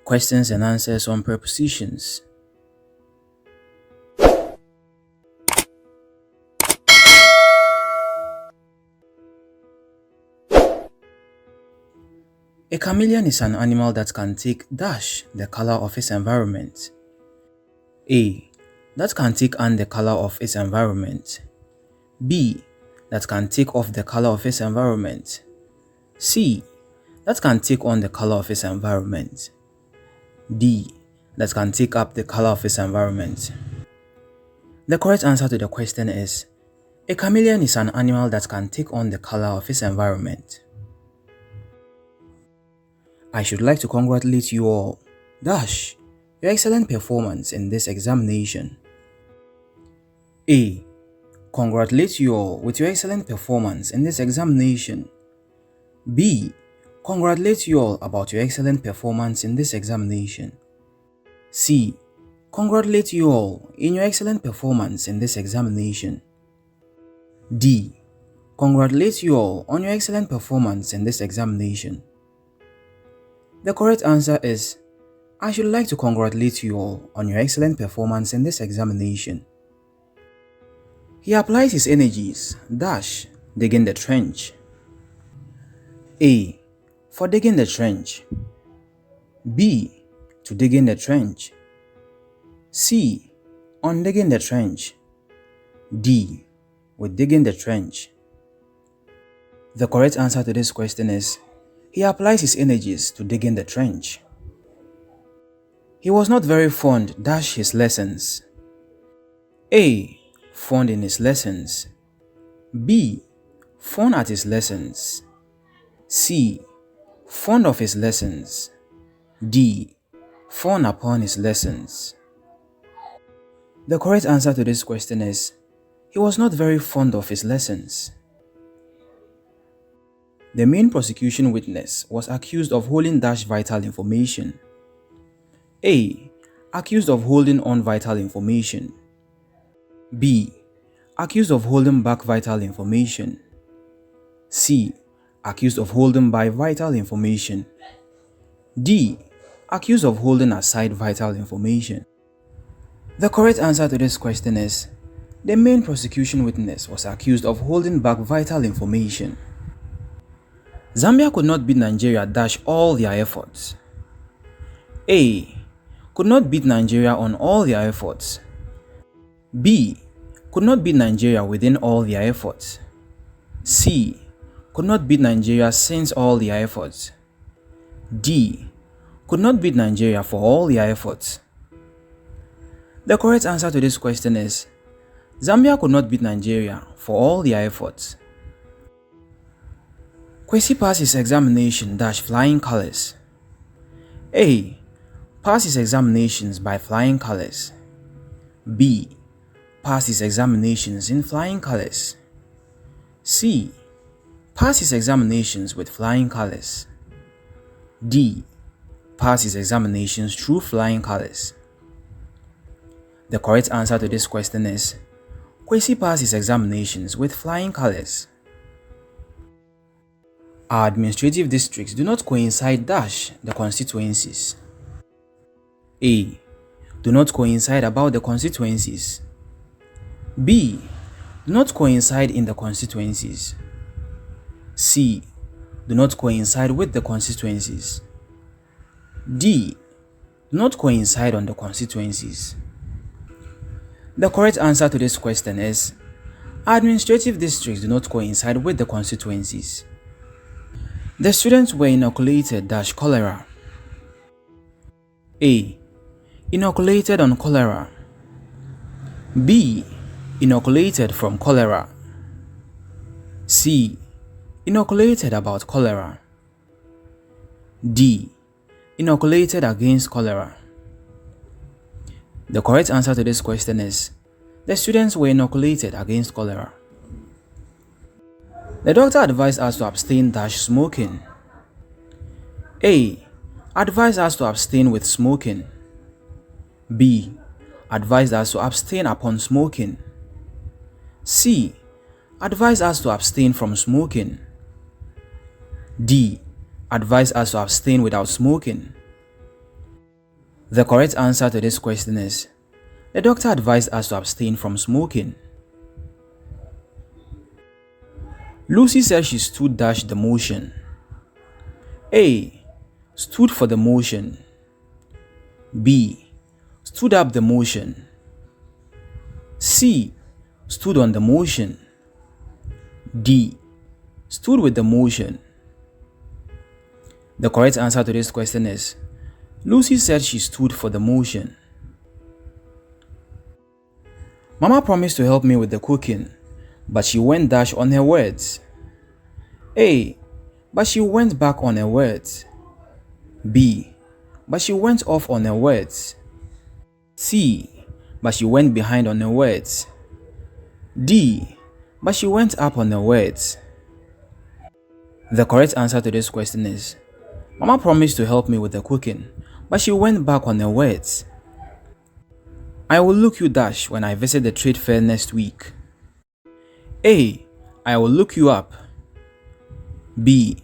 Questions and answers on prepositions. A chameleon is an animal that can take the color of its environment. A. That can take on the color of its environment. B. That can take off the color of its environment. C. That can take on the color of its environment. D. That can take up the color of its environment. The correct answer to the question is, a chameleon is an animal that can take on the color of its environment. I should like to congratulate you all, your excellent performance in this examination. A. Congratulate you all with your excellent performance in this examination. B. Congratulate you all about your excellent performance in this examination. C. Congratulate you all in your excellent performance in this examination. D. Congratulate you all on your excellent performance in this examination. The correct answer is, I should like to congratulate you all on your excellent performance in this examination. He applies his energies, digging the trench. A. For digging the trench. B. To dig in the trench. C. On digging the trench. D. With digging the trench. The correct answer to this question is, he applies his energies to dig in the trench. He was not very fond his lessons. A. Fond in his lessons. B. Fond at his lessons. C. Fond of his lessons. D. Fond upon his lessons. The correct answer to this question is, he was not very fond of his lessons. The main prosecution witness was accused of holding vital information. A. Accused of holding on vital information. B. Accused of holding back vital information. C. Accused of holding by vital information. D. Accused of holding aside vital information. The correct answer to this question is, the main prosecution witness was accused of holding back vital information. Zambia could not beat Nigeria all their efforts. A. Could not beat Nigeria on all their efforts. B. Could not beat Nigeria within all their efforts. C. Could not beat Nigeria since all their efforts. D. Could not beat Nigeria for all their efforts. The correct answer to this question is, Zambia could not beat Nigeria for all their efforts. Kwesi passed his examination flying colors. A. Passed his examinations by flying colors. B. Passed his examinations in flying colors. C. Passed his examinations with flying colors. D. Passed his examinations through flying colors. The correct answer to this question is, Kwesi passed his examinations with flying colors. Our administrative districts do not coincide the constituencies. A. Do not coincide about the constituencies. B. Do not coincide in the constituencies. C. Do not coincide with the constituencies. D. Do not coincide on the constituencies. The correct answer to this question is, administrative districts do not coincide with the constituencies. The students were inoculated cholera. A. Inoculated on cholera. B. Inoculated from cholera. C. Inoculated about cholera. D. Inoculated against cholera. The correct answer to this question is, the students were inoculated against cholera. The doctor advised us to abstain smoking. A. Advised us to abstain with smoking. B. Advised us to abstain upon smoking. C. Advised us to abstain from smoking. D. Advised us to abstain without smoking. The correct answer to this question is, the doctor advised us to abstain from smoking. Lucy said she stood dash the motion. A. Stood for the motion. B. Stood up the motion. C. Stood on the motion. D. Stood with the motion. The correct answer to this question is, Lucy said she stood for the motion. Mama promised to help me with the cooking, but she went dash on her words. A. But she went back on her words. B. But she went off on her words. C. But she went behind on her words. D. But she went up on her words. The correct answer to this question is, Mama promised to help me with the cooking, but she went back on her words. I will look you dash when I visit the trade fair next week. A. I will look you up. B.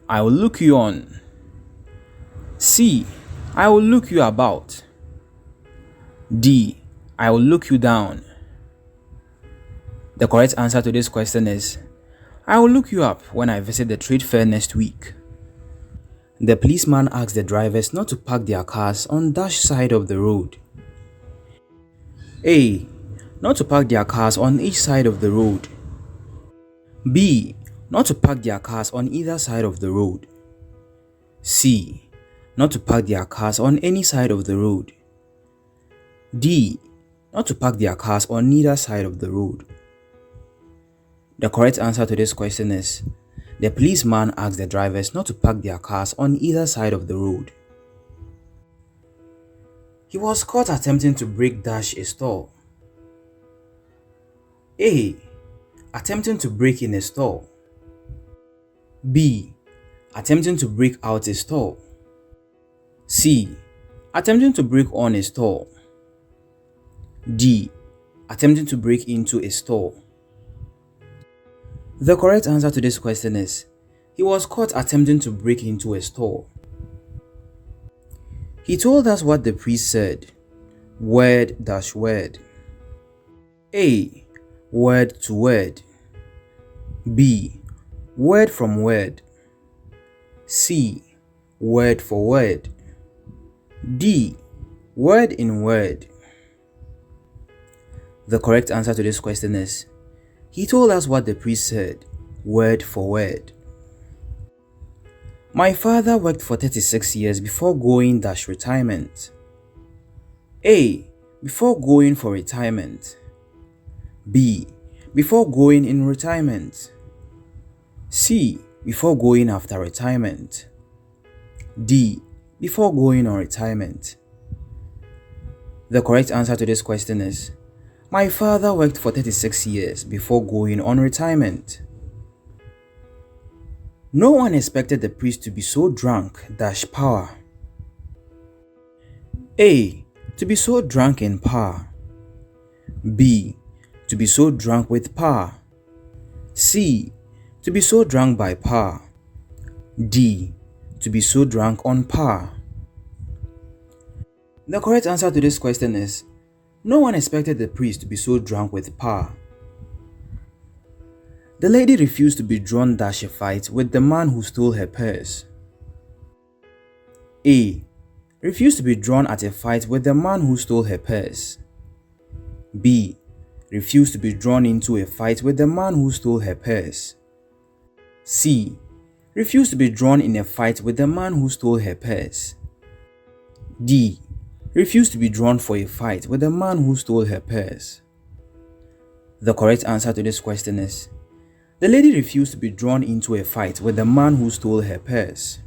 I will look you on. C. I will look you about. D. I will look you down. The correct answer to this question is, I will look you up when I visit the trade fair next week. The policeman asked the drivers not to park their cars on dash side of the road. A. Not to park their cars on each side of the road. B. Not to park their cars on either side of the road. C. Not to park their cars on any side of the road. D. Not to park their cars on neither side of the road. The correct answer to this question is, the policeman asked the drivers not to park their cars on either side of the road. He was caught attempting to break dash a store. A. Attempting to break in a store. B. Attempting to break out a store. C. Attempting to break on a store. D. Attempting to break into a store. The correct answer to this question is, he was caught attempting to break into a store. He told us what the priest said. Word dash word. A. Word to word. B. Word from word. C. Word for word. D. Word in word. The correct answer to this question is, he told us what the priest said, word for word. My father worked for 36 years before going dash retirement. A. Before going for retirement. B. Before going in retirement. C. Before going after retirement. D. Before going on retirement. The correct answer to this question is, my father worked for 36 years before going on retirement. No one expected the priest to be so drunk dash power. A. To be so drunk in power. B. To be so drunk with power. C. To be so drunk by power. D. To be so drunk on power. The correct answer to this question is, no one expected the priest to be so drunk with power. The lady refused to be drawn dash a fight with the man who stole her purse. A. Refused to be drawn at a fight with the man who stole her purse. B. Refused to be drawn into a fight with the man who stole her purse. C. Refused to be drawn in a fight with the man who stole her purse. D. Refused to be drawn for a fight with the man who stole her purse. The correct answer to this question is, the lady refused to be drawn into a fight with the man who stole her purse.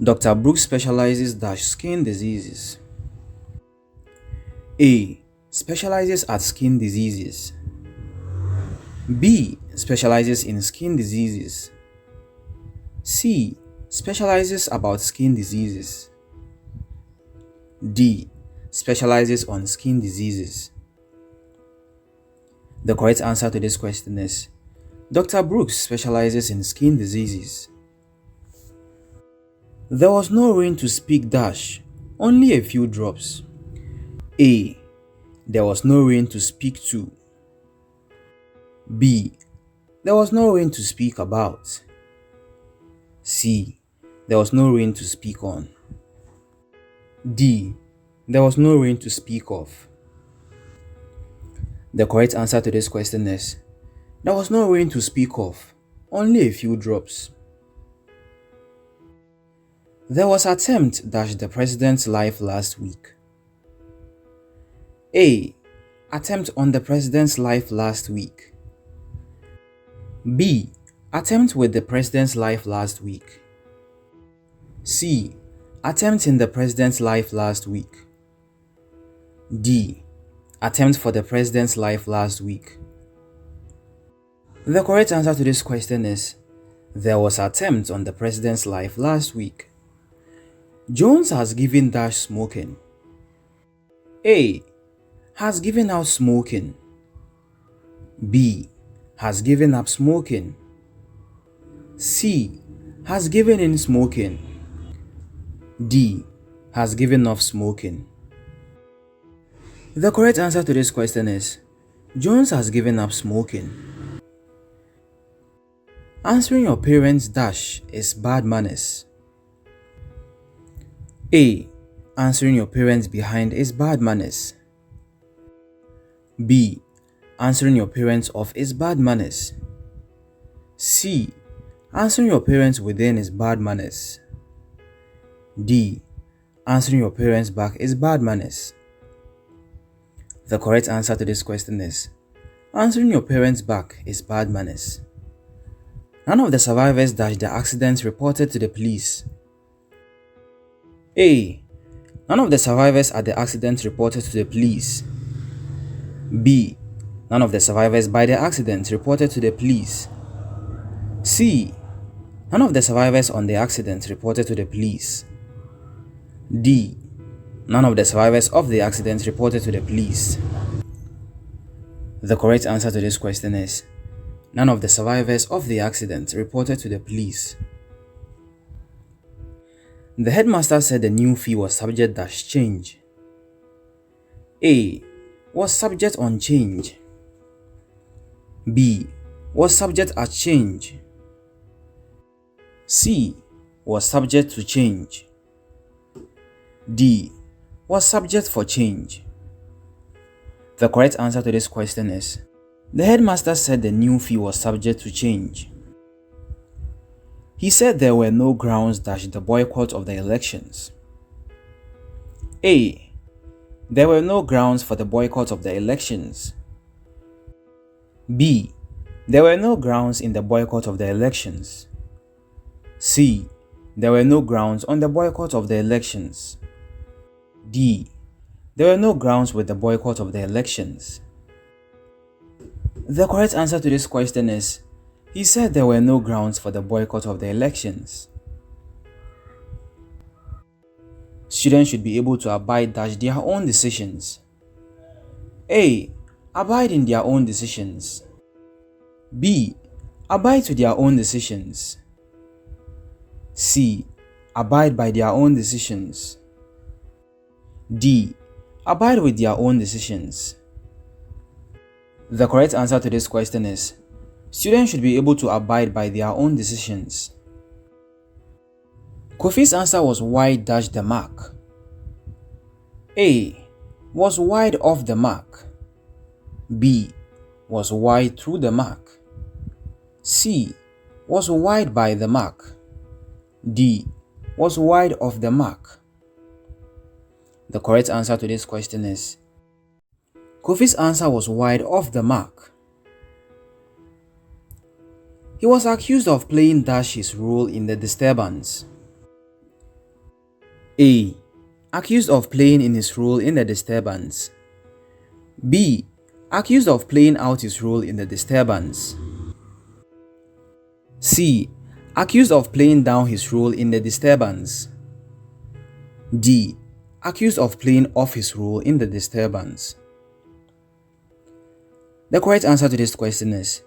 Dr. Brooks specializes dash skin diseases. A. Specializes at skin diseases. B. Specializes in skin diseases. C. Specializes about skin diseases. D. Specializes on skin diseases. The correct answer to this question is, Dr. Brooks specializes in skin diseases. There was no rain to speak dash, only a few drops. A. There was no rain to speak to. B. There was no rain to speak about. C. There was no rain to speak on. D. There was no rain to speak of. The correct answer to this question is, there was no rain to speak of, only a few drops. There was attempt dash the president's life last week. A. Attempt on the president's life last week. B. Attempt with the president's life last week. C. Attempt in the president's life last week. D. Attempt for the president's life last week. The correct answer to this question is, there was attempt on the president's life last week. Jones has given dash smoking. A. Has given out smoking. B. Has given up smoking. C. Has given in smoking. D. Has given off smoking. The correct answer to this question is, Jones has given up smoking. Answering your parents dash is bad manners. A. Answering your parents behind is bad manners. B. Answering your parents off is bad manners. C. Answering your parents within is bad manners. D. Answering your parents back is bad manners. The correct answer to this question is, answering your parents back is bad manners. None of the survivors dash the accident reported to the police. A. None of the survivors at the accident reported to the police. B. None of the survivors by the accident reported to the police. C. None of the survivors on the accident reported to the police. D. None of the survivors of the accident reported to the police. The correct answer to this question is, none of the survivors of the accident reported to the police. The headmaster said the new fee was subject dash change. A. Was subject on change. B. Was subject at change. C. Was subject to change. D. Was subject for change. The correct answer to this question is, the headmaster said the new fee was subject to change. He said there were no grounds dash the boycott of the elections. A. There were no grounds for the boycott of the elections. B. There were no grounds in the boycott of the elections. C. There were no grounds on the boycott of the elections. D. There were no grounds with the boycott of the elections. The correct answer to this question is, he said there were no grounds for the boycott of the elections. Students should be able to abide dash their own decisions. A. Abide in their own decisions. B. Abide to their own decisions. C. Abide by their own decisions. D. Abide with their own decisions. The correct answer to this question is, students should be able to abide by their own decisions. Kofi's answer was wide dash the mark. A. Was wide off the mark. B. Was wide through the mark. C. Was wide by the mark. D. Was wide of the mark. The correct answer to this question is, Kofi's answer was wide off the mark. He was accused of playing dash his role in the disturbance. A. Accused of playing in his role in the disturbance. B. Accused of playing out his role in the disturbance. C. Accused of playing down his role in the disturbance. D. Accused of playing off his role in the disturbance. The correct answer to this question is,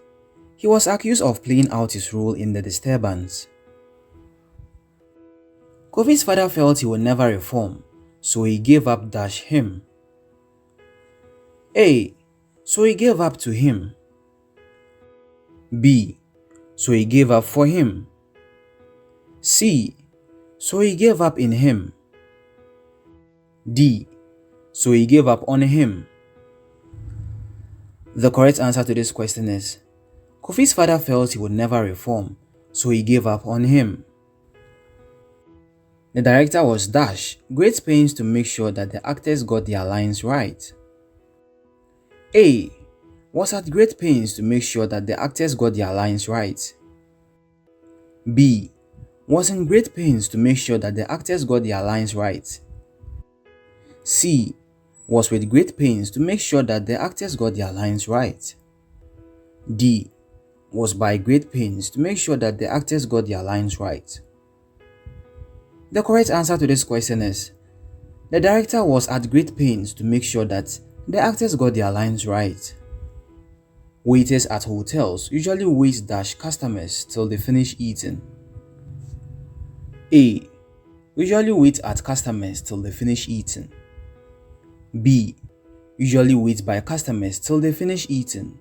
he was accused of playing out his role in the disturbance. Kofi's father felt he would never reform, so he gave up dash him. A. So he gave up to him. B. So he gave up for him. C. So he gave up in him. D. So he gave up on him. The correct answer to this question is Kofi's father felt he would never reform, so he gave up on him. The director was dash great pains to make sure that the actors got their lines right. A. Was at great pains to make sure that the actors got their lines right. B. Was in great pains to make sure that the actors got their lines right. C. Was with great pains to make sure that the actors got their lines right. D. Was by great pains to make sure that the actors got their lines right. The correct answer to this question is the director was at great pains to make sure that the actors got their lines right. Waiters at hotels usually wait dash customers till they finish eating. A. Usually wait at customers till they finish eating. B. Usually wait by customers till they finish eating.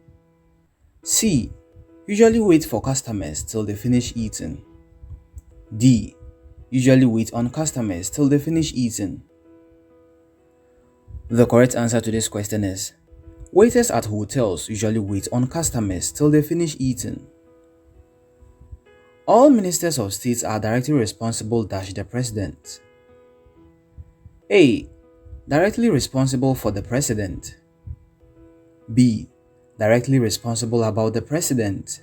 C. Usually wait for customers till they finish eating. D. Usually wait on customers till they finish eating. The correct answer to this question is waiters at hotels usually wait on customers till they finish eating. All ministers of state are directly responsible dash the president. A. Directly responsible for the president. B. Directly responsible about the president.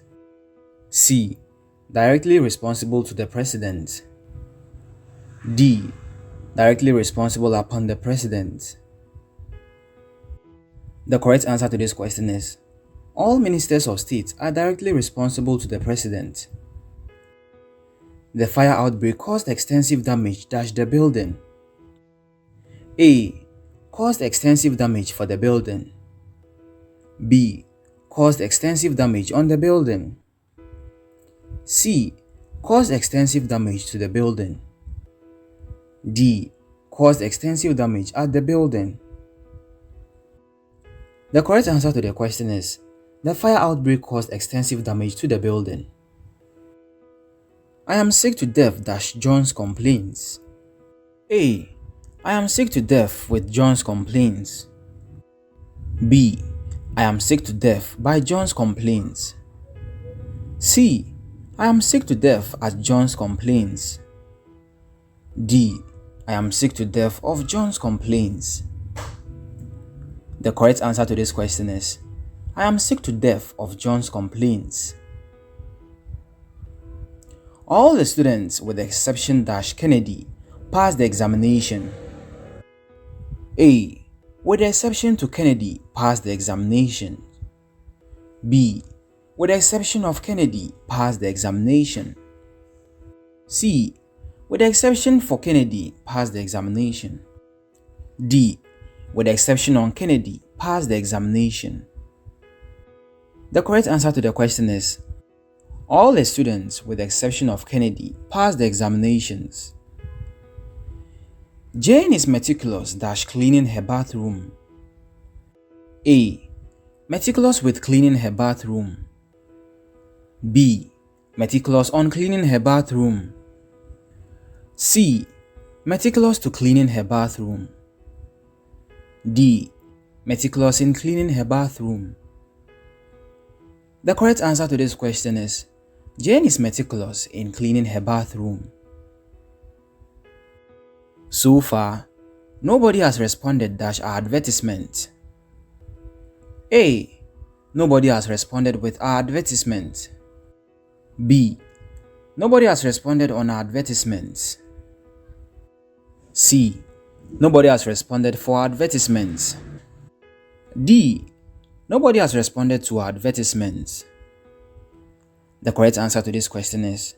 C. Directly responsible to the president. D. Directly responsible upon the president. The correct answer to this question is all ministers of state are directly responsible to the president. The fire outbreak caused extensive damage dash the building. A. Caused extensive damage for the building. B. Caused extensive damage on the building. C. Caused extensive damage to the building. D. Caused extensive damage at the building. The correct answer to the question is the fire outbreak caused extensive damage to the building. I am sick to death dash John's complaints. A. I am sick to death with John's complaints. B. I am sick to death by John's complaints. C. I am sick to death at John's complaints. D. I am sick to death of John's complaints. The correct answer to this question is I am sick to death of John's complaints. All the students with the exception dash Kennedy passed the examination. A. With the exception to Kennedy passed the examination. B. With the exception of Kennedy passed the examination. C. With the exception for Kennedy passed the examination. D. With the exception on Kennedy passed the examination. The correct answer to the question is all the students with the exception of Kennedy passed the examinations. Jane is meticulous dash cleaning her bathroom. A. Meticulous with cleaning her bathroom. B. Meticulous on cleaning her bathroom. C. Meticulous to cleaning her bathroom. D. Meticulous in cleaning her bathroom. The correct answer to this question is Jane is meticulous in cleaning her bathroom. So far, nobody has responded dash our advertisement. A. Nobody has responded with our advertisement. B. Nobody has responded on our advertisements. C. Nobody has responded for our advertisements. D. Nobody has responded to our advertisements. The correct answer to this question is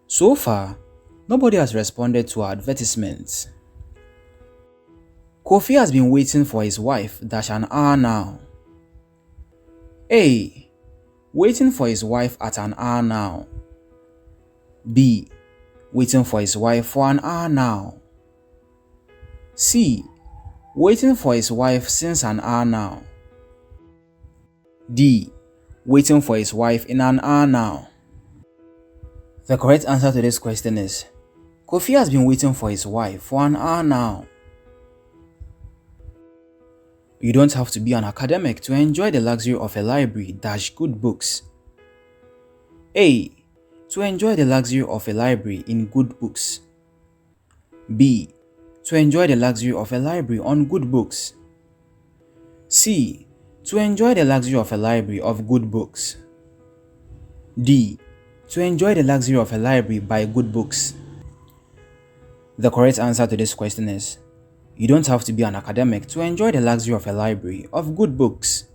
so far, nobody has responded to our advertisements. Kofi has been waiting for his wife dash an hour now. A. Waiting for his wife at an hour now. B. Waiting for his wife for an hour now. C. Waiting for his wife since an hour now. D. Waiting for his wife in an hour now. The correct answer to this question is Kofi has been waiting for his wife for an hour now. You don't have to be an academic to enjoy the luxury of a library - good books. A. To enjoy the luxury of a library in good books. B. To enjoy the luxury of a library on good books. C. To enjoy the luxury of a library of good books. D. To enjoy the luxury of a library by good books. The correct answer to this question is you don't have to be an academic to enjoy the luxury of a library of good books.